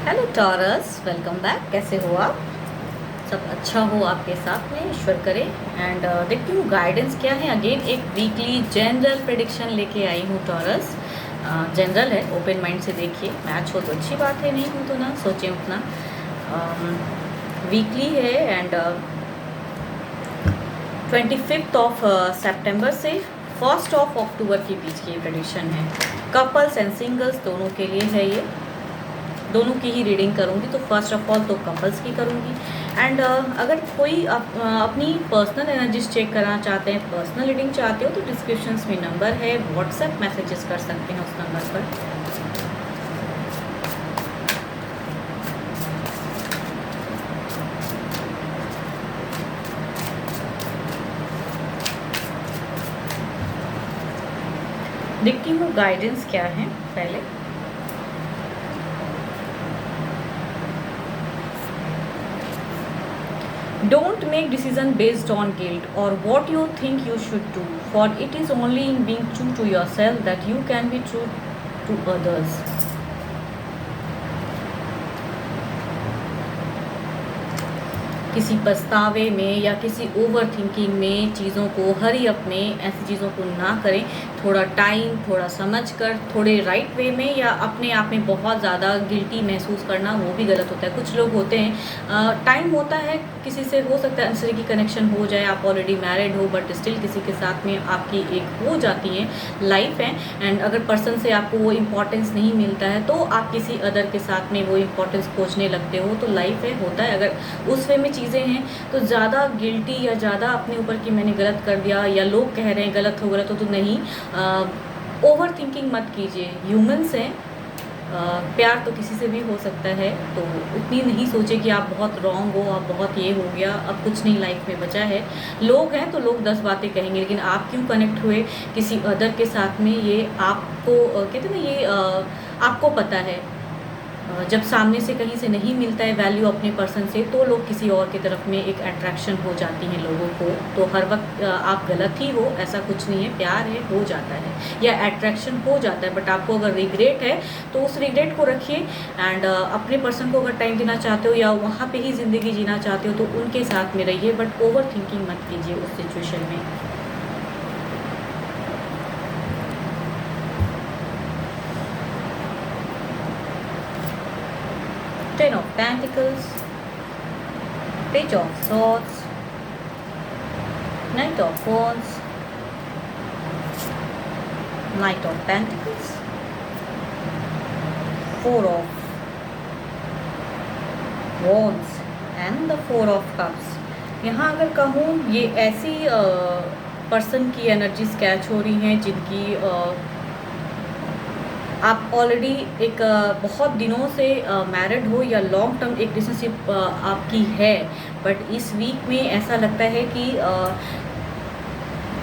Hello taurus, welcome back. कैसे हो आप? सब अच्छा हो आपके साथ में, ईश्वर करे। एंड देखती हूँ गाइडेंस क्या है। अगेन एक वीकली जनरल प्रेडिक्शन लेके आई हूँ टॉरस। जनरल है, ओपन माइंड से देखिए। मैच हो तो अच्छी बात है, नहीं हो तो ना सोचें उतना। वीकली है एंड 25 ऑफ सेप्टेम्बर से 1 ऑफ अक्टूबर के बीच की प्रेडिक्शन है। कपल्स एंड सिंगल्स दोनों के लिए है ये। दोनों की ही रीडिंग करूँगी। तो फर्स्ट ऑफ ऑल तो कपल्स की करूँगी। एंड अगर कोई अपनी पर्सनल एनर्जीज चेक करना चाहते हैं, पर्सनल रीडिंग चाहते हो, तो डिस्क्रिप्शंस में नंबर है, व्हाट्सएप मैसेजेस कर सकते हैं उस नंबर पर। देखती हूँ गाइडेंस क्या है पहले। Don't make decision based on guilt or what you think you should do, for it is only in being true to yourself that you can be true to others. किसी पछतावे में या किसी ओवर थिंकिंग में चीज़ों को, hurry up में ऐसी चीज़ों को ना करें। थोड़ा टाइम, थोड़ा समझ कर, थोड़े राइट वे में, या अपने आप में बहुत ज़्यादा गिल्टी महसूस करना वो भी गलत होता है। कुछ लोग होते हैं, टाइम होता है, किसी से हो सकता है अनसरी की कनेक्शन हो जाए, आप ऑलरेडी मैरिड हो, बट स्टिल किसी के साथ में आपकी एक हो जाती है लाइफ है। एंड अगर पर्सन से आपको वो इम्पोर्टेंस नहीं मिलता है तो आप किसी अदर के साथ में वो इम्पोर्टेंस खोजने लगते हो। तो लाइफ है, होता है। अगर उस वे में चीज़ें हैं तो ज़्यादा गिल्टी या ज़्यादा अपने ऊपर कि मैंने गलत कर दिया या लोग कह रहे हैं गलत हो तो नहीं, ओवर थिंकिंग मत कीजिए। ह्यूमंस हैं, प्यार तो किसी से भी हो सकता है। तो उतनी नहीं सोचे कि आप बहुत रॉन्ग हो, आप बहुत ये हो गया, अब कुछ नहीं लाइफ में बचा है। लोग हैं तो लोग 10 बातें कहेंगे, लेकिन आप क्यों कनेक्ट हुए किसी अदर के साथ में, ये आपको कहते हैं ना, ये आपको पता है। जब सामने से कहीं से नहीं मिलता है वैल्यू अपने पर्सन से, तो लोग किसी और की तरफ में एक अट्रैक्शन हो जाती हैं लोगों को। तो हर वक्त आप गलत ही हो ऐसा कुछ नहीं है। प्यार है, हो जाता है, या अट्रैक्शन हो जाता है। बट आपको अगर रिग्रेट है तो उस रिग्रेट को रखिए। एंड अपने पर्सन को अगर टाइम देना चाहते हो या वहाँ पे ही ज़िंदगी जीना चाहते हो तो उनके साथ में रहिए, बट ओवर थिंकिंग मत कीजिए उस सिचुएशन में। Ten of Pentacles, Page of Swords, Knight of Wands, Knight of Pentacles, Four of Wands and the Four of Cups. यहाँ अगर कहूँ ये ऐसी पर्सन की एनर्जीज कैच हो रही हैं जिनकी आप ऑलरेडी एक बहुत दिनों से मैरिड हो या लॉन्ग टर्म एक रिलेशनशिप आपकी है, बट इस वीक में ऐसा लगता है कि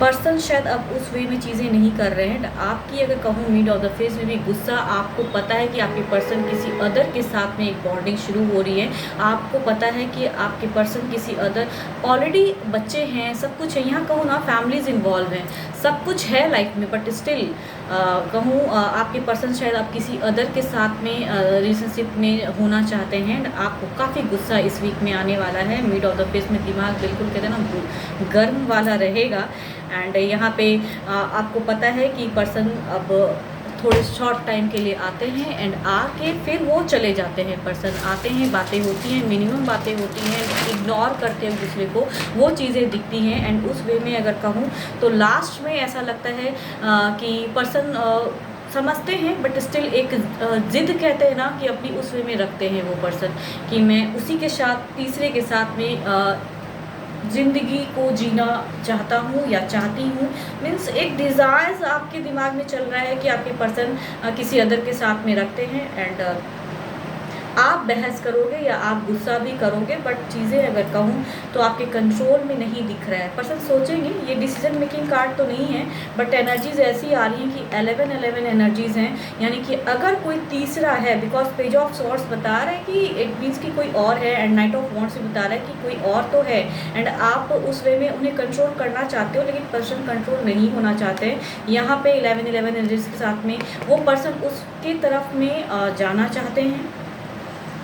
पर्सन शायद अब उस वे में चीज़ें नहीं कर रहे हैं। आपकी अगर कहूँ मिड ऑफ द फेस में भी गुस्सा, आपको पता है कि आपके पर्सन किसी अदर के साथ में एक बॉन्डिंग शुरू हो रही है। आपको पता है कि आपके पर्सन किसी अदर, ऑलरेडी बच्चे हैं, सब कुछ है। यहाँ कहूँ ना फैमिलीज इन्वॉल्व हैं, सब कुछ है लाइफ में, बट स्टिल कहूँ आपके पर्सन शायद आप किसी अदर के साथ में रिलेशनशिप में होना चाहते हैं। आपको काफ़ी गुस्सा इस वीक में आने वाला है। मिड ऑफ द फेस में दिमाग बिल्कुल कहते हैं ना गर्म वाला रहेगा। एंड यहाँ पे आपको पता है कि पर्सन अब थोड़े शॉर्ट टाइम के लिए आते हैं एंड आके फिर वो चले जाते हैं। पर्सन आते हैं, बातें होती हैं, मिनिमम बातें होती हैं, इग्नोर करते हैं दूसरे को, वो चीज़ें दिखती हैं। एंड उस वे में अगर कहूँ तो लास्ट में ऐसा लगता है कि पर्सन समझते हैं, बट स्टिल एक ज़िद कहते हैं ना कि अपनी उस वे में रखते हैं वो पर्सन कि मैं उसी के साथ, तीसरे के साथ में ज़िंदगी को जीना चाहता हूँ या चाहती हूँ। मीन्स एक डिज़ायर्स आपके दिमाग में चल रहा है कि आपके पर्सन किसी अदर के साथ में रखते हैं। एंड आप बहस करोगे या आप गुस्सा भी करोगे, बट चीज़ें अगर कहूँ तो आपके कंट्रोल में नहीं दिख रहा है। पर्सन सोचेंगे, ये डिसीजन मेकिंग कार्ड तो नहीं है, बट एनर्जीज ऐसी आ रही हैं कि 11 एनर्जीज हैं। यानी कि अगर कोई तीसरा है, बिकॉज पेज ऑफ सॉर्ड्स बता रहा है कि इट मीन्स कि कोई और है, एंड नाइट ऑफ वॉन्ड्स भी बता रहा है कि कोई और तो है। एंड आप उस वे में उन्हें कंट्रोल करना चाहते हो, लेकिन पर्सन कंट्रोल नहीं होना चाहते हैं। यहाँ पे 11 एनर्जीज के साथ में वो पर्सन उसके तरफ में जाना चाहते हैं।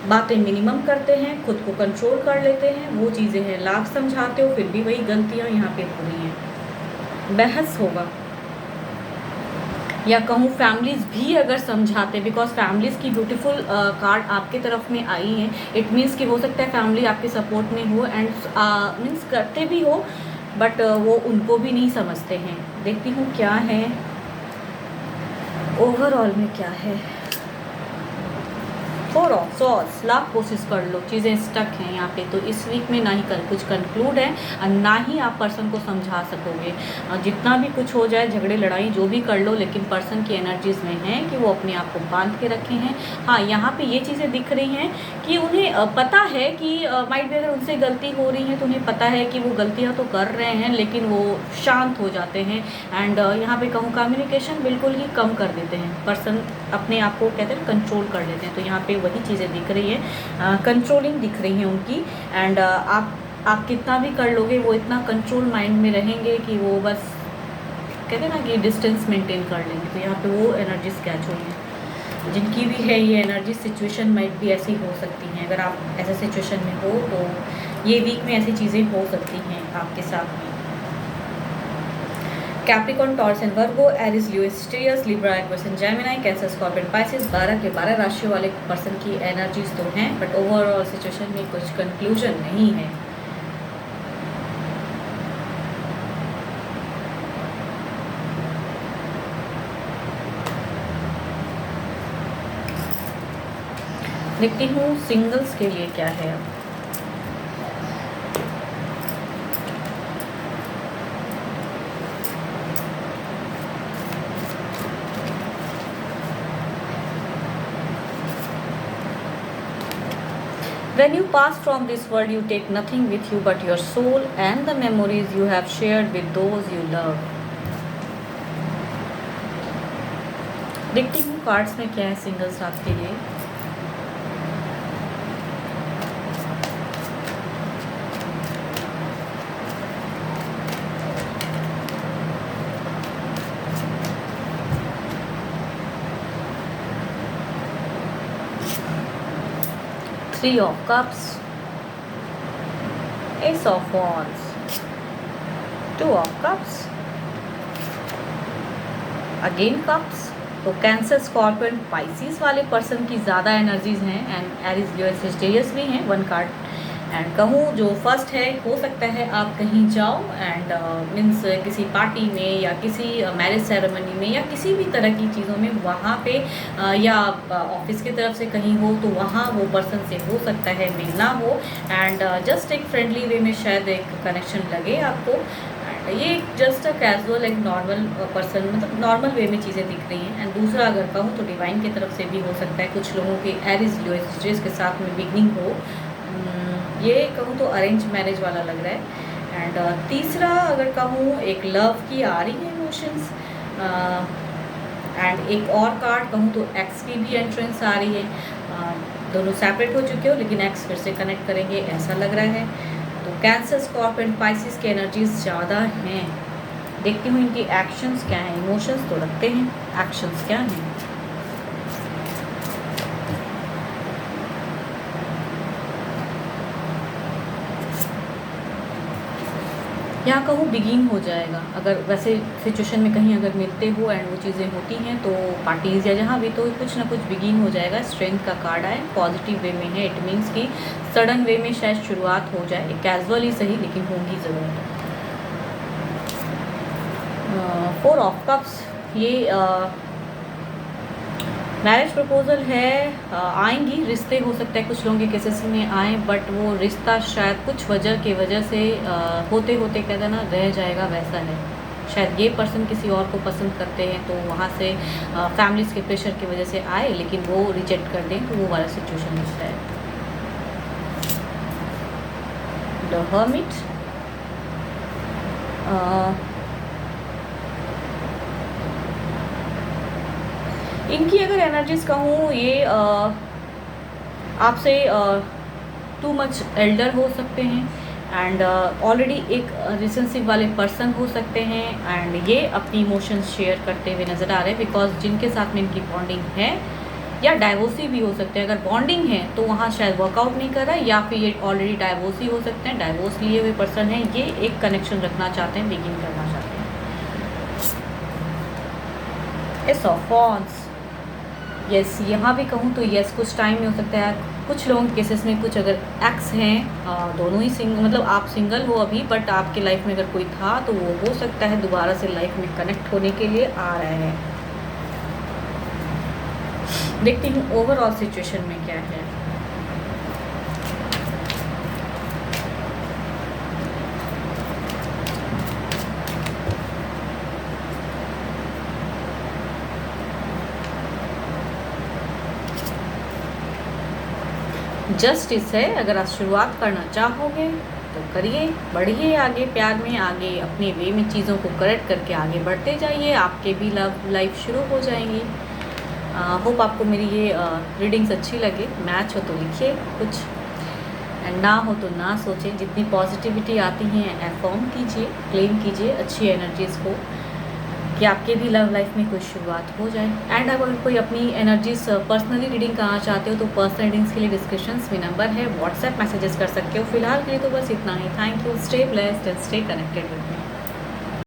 बातें मिनिमम करते हैं, खुद को कंट्रोल कर लेते हैं, वो चीज़ें हैं। लाख समझाते हो फिर भी वही गलतियाँ यहाँ पे हो रही हैं। बहस होगा, या कहूँ फैमिलीज़ भी अगर समझाते, बिकॉज फैमिलीज़ की ब्यूटीफुल कार्ड आपके तरफ में आई है। इट मीन्स कि हो सकता है फैमिली आपके सपोर्ट में हो एंड मीन्स करते भी हो, बट वो उनको भी नहीं समझते हैं। देखती हूँ क्या है ओवरऑल में, क्या है। 4 ऑफ सॉर्ड्स, लाख कोशिश कर लो, चीज़ें स्टक हैं यहाँ पे। तो इस वीक में ना ही कुछ कंक्लूड है और ना ही आप पर्सन को समझा सकोगे। जितना भी कुछ हो जाए, झगड़े लड़ाई जो भी कर लो, लेकिन पर्सन की एनर्जीज़ में है कि वो अपने आप को बांध के रखे हैं। हाँ, यहाँ पे ये चीज़ें दिख रही हैं कि उन्हें पता है कि माइट भी अगर उनसे गलती हो रही है तो उन्हें पता है कि वो गलतियाँ तो कर रहे हैं, लेकिन वो शांत हो जाते हैं। एंड यहाँ पे कहूँ कम्युनिकेशन बिल्कुल ही कम कर देते हैं पर्सन, अपने आप को कहते हैं कंट्रोल कर लेते हैं। तो यहाँ पे वही चीज़ें दिख रही है, कंट्रोलिंग दिख रही है उनकी। एंड आप कितना भी कर लोगे, वो इतना कंट्रोल माइंड में रहेंगे कि वो बस कहते हैं ना कि डिस्टेंस मेंटेन कर लेंगे। तो यहाँ पे वो एनर्जी कैच हुई है जिनकी भी है ये एनर्जी। सिचुएशन माइट भी ऐसी हो सकती हैं, अगर आप ऐसे सिचुएशन में हो तो ये वीक में ऐसी चीज़ें हो सकती हैं आपके साथ में। Capricorn, Taurus and Virgo, Aries, Leo, स्टीरियस, Libra, Aquarius and Gemini, Cancer, Scorpion, Pisces, 12 के 12 राशियों वाले पर्सन की एनर्जीज तो हैं, बट ओवरऑल सिचुएशन में कुछ कंक्लूजन नहीं है। देखती हूँ सिंगल्स के लिए क्या है अब। When you pass from this world, you take nothing with you but your soul and the memories you have shared with those you love. देखती हूँ कार्ड्स में क्या है सिंगल्स आपके लिए। Three of Cups, Ace of Wands, 2 of Cups, again cups. तो cancer, scorpion, Pisces वाले person की ज़्यादा एनर्जीज हैं एंड एरिस, लियो, सेजिटेरियस भी हैं 1 कार्ड। एंड कहूँ जो फर्स्ट है, हो सकता है आप कहीं जाओ एंड मीन्स किसी पार्टी में या किसी मैरिज सेरेमनी में या किसी भी तरह की चीज़ों में, वहाँ पे या ऑफिस की तरफ से कहीं हो तो वहाँ वो पर्सन से हो सकता है मिलना हो एंड जस्ट एक फ्रेंडली वे में शायद एक कनेक्शन लगे आपको। ये जस्ट अ कैजुअल एक नॉर्मल पर्सन, मतलब नॉर्मल वे में चीज़ें दिख रही हैं। एंड दूसरा अगर कहूँ तो डिवाइन की तरफ से भी हो सकता है, कुछ लोगों के एरिस, लियो, सेजिटेरियस के साथ में बिगनिंग हो। ये कहूँ तो अरेंज मैरिज वाला लग रहा है। एंड तीसरा अगर कहूँ एक लव की आ रही है इमोशंस। एंड एक और कार्ड कहूँ तो एक्स की भी एंट्रेंस आ रही है। दोनों सेपरेट हो चुके हो लेकिन एक्स फिर से कनेक्ट करेंगे ऐसा लग रहा है। तो कैंसर, स्कॉर्पियन, पाइसिस की एनर्जीज ज़्यादा हैं। देखती हूँ इनकी एक्शंस क्या हैं। इमोशंस तो रखते हैं, एक्शंस क्या हैं। यहाँ कहूँ बिगिन हो जाएगा। अगर वैसे सिचुएशन में कहीं अगर मिलते हो एंड वो चीज़ें होती हैं तो पार्टीज़ या जहाँ भी, तो कुछ ना कुछ बिगिन हो जाएगा। स्ट्रेंथ का कार्ड आए, पॉजिटिव वे में है। इट मीन्स कि सडन वे में शायद शुरुआत हो जाए, कैजुअल ही सही लेकिन होंगी ज़रूर। 4 ऑफ कप्स, ये मैरिज प्रपोजल है। आएंगी, रिश्ते हो सकता है कुछ लोगों के केसेस में आए, बट वो रिश्ता शायद कुछ वजह से होते होते कहते ना रह जाएगा, वैसा है। शायद ये पर्सन किसी और को पसंद करते हैं तो वहाँ से फैमिलीज़ के प्रेशर की वजह से आए लेकिन वो रिजेक्ट कर दें, तो वो वाला सिचुएशन दिखता है। द हर्मिट, इनकी अगर एनर्जीज कहूँ, ये आपसे टू मच एल्डर हो सकते हैं एंड ऑलरेडी एक रिलेशनशिप वाले पर्सन हो सकते हैं एंड ये अपनी इमोशंस शेयर करते हुए नज़र आ रहे हैं, बिकॉज जिनके साथ में इनकी बॉन्डिंग है या डाइवोर्सी भी हो सकते हैं। अगर बॉन्डिंग है तो वहाँ शायद वर्कआउट नहीं कर रहा है, या फिर ये ऑलरेडी डाइवोर्सी हो सकते हैं, डाइवोर्स लिए हुए पर्सन है, ये एक कनेक्शन रखना चाहते हैं, बिगिन करना चाहते हैं। एस ऑफ वॉन्ड्स, यस, यहाँ भी कहूँ तो यस, कुछ टाइम में हो सकता है। कुछ लोगों के केसेस में कुछ अगर एक्स हैं, दोनों ही सिंगल, मतलब आप सिंगल हो अभी, बट आपके लाइफ में अगर कोई था तो वो हो सकता है दोबारा से लाइफ में कनेक्ट होने के लिए आ रहे हैं। देखती हूँ ओवरऑल सिचुएशन में क्या है। जस्टिस है, अगर आप शुरुआत करना चाहोगे तो करिए, बढ़िए आगे प्यार में, आगे अपने वे में चीज़ों को करेक्ट करके आगे बढ़ते जाइए, आपके भी लव लाइफ शुरू हो जाएंगी। होप आपको मेरी ये रीडिंग्स अच्छी लगे। मैच हो तो लिखिए कुछ, एंड ना हो तो ना सोचें। जितनी पॉजिटिविटी आती हैं अफर्म कीजिए, क्लेम कीजिए अच्छी एनर्जीज़ को, कि आपके भी लव लाइफ में कोई शुरुआत हो जाए। एंड अगर कोई अपनी एनर्जीज पर्सनली रीडिंग कराना चाहते हो तो पर्सनल रीडिंग्स के लिए डिस्क्रिप्शंस में नंबर है, व्हाट्सएप मैसेजेस कर सकते हो। फिलहाल के लिए तो बस इतना ही। Thank you, stay blessed and stay connected with me.